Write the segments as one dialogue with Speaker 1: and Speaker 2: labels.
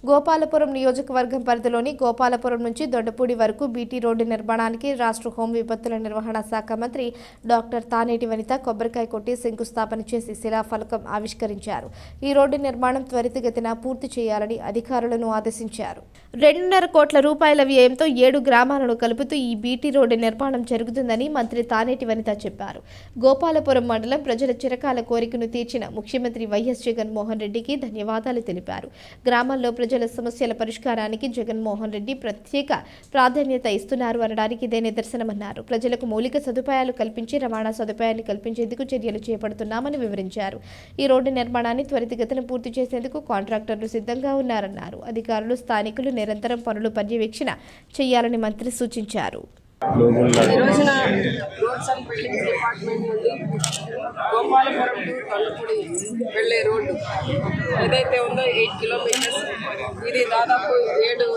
Speaker 1: గోపాలపురం నియోజకవర్గం పరిధిలోని గోపాలపురం నుంచి దొడ్డపూడి వరకు బీటీ రోడ్డు నిర్మాణానికి రాష్ట్ర హోం విపత్తుల నిర్వహణ శాఖ మంత్రి డాక్టర్ తానేటి వనిత కొబ్బరికాయ కొట్టి శంకుస్థాపన చేసి శిలాఫలకం ఆవిష్కరించారు. ఈ రోడ్డు నిర్మాణం త్వరితగతిన పూర్తి చేయాలని అధికారులను ఆదేశించారు. 2.5 కోట్ల రూపాయల వ్యయంతో 7 గ్రామాలను కలుపుతూ ఈ బీటీ రోడ్డు నిర్మాణం జరుగుతుందని మంత్రి తానేటి వనిత చెప్పారు. గోపాలపురం మండలం ప్రజల చిరకాల కోరికను తీర్చిన ముఖ్యమంత్రి వైఎస్ జగన్మోహన్ రెడ్డికి ధన్యవాదాలు తెలిపారు. గ్రామాల్లో ప్రజల సమస్యల పరిష్కారానికి జగన్మోహన్ రెడ్డి ప్రత్యేక ప్రాధాన్యత ఇస్తున్నారు అనడానికి ఇదే నిదర్శనమన్నారు. ప్రజలకు మౌలిక సదుపాయాలు కల్పించి రవాణా సదుపాయాన్ని కల్పించేందుకు చర్యలు చేపడుతున్నామని వివరించారు. ఈ రోడ్డు నిర్మాణాన్ని త్వరితగతిన పూర్తి చేసేందుకు కాంట్రాక్టర్లు సిద్ధంగా ఉన్నారన్నారు. అధికారులు స్థానికులు నిరంతరం పనులు పర్యవేక్షణ చేయాలని మంత్రి సూచించారు.
Speaker 2: ఈ రోజున రోడ్స్ అండ్ బిల్డింగ్స్ డిపార్ట్మెంట్ నుండి గోపాలపురం టు దొడ్డపూడి వెళ్ళే రోడ్డు ఏదైతే ఉందో 8 కిలోమీటర్స్, ఇది దాదాపు 7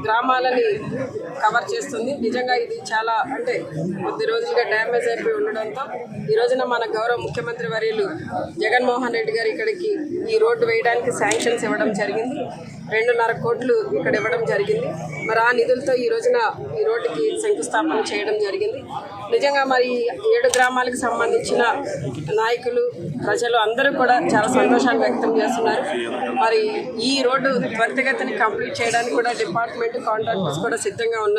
Speaker 2: గ్రామాలని కవర్ చేస్తుంది. నిజంగా ఇది చాలా కొద్ది రోజులుగా డ్యామేజ్ అయిపోయి ఉండడంతో ఈ రోజున మన గౌరవ ముఖ్యమంత్రి వర్యులు జగన్మోహన్ రెడ్డి గారు ఇక్కడికి ఈ రోడ్డు వేయడానికి శాంక్షన్స్ ఇవ్వడం జరిగింది. 2.5 కోట్లు ఇక్కడ ఇవ్వడం జరిగింది. మరి ఆ నిధులతో ఈ రోజున ఈ రోడ్డుకి శంకుస్థాపన చేయడం జరిగింది. నిజంగా మరి 7 గ్రామాలకు సంబంధించిన నాయకులు, ప్రజలు అందరూ కూడా చాలా సంతోషాన్ని వ్యక్తం చేస్తున్నారు. మరి ఈ రోడ్డు త్వరితగతిని కంప్లీట్ చేయడానికి కూడా డిపార్ట్మెంట్, కాంట్రాక్టర్స్ కూడా సిద్ధంగా ఉన్నారు.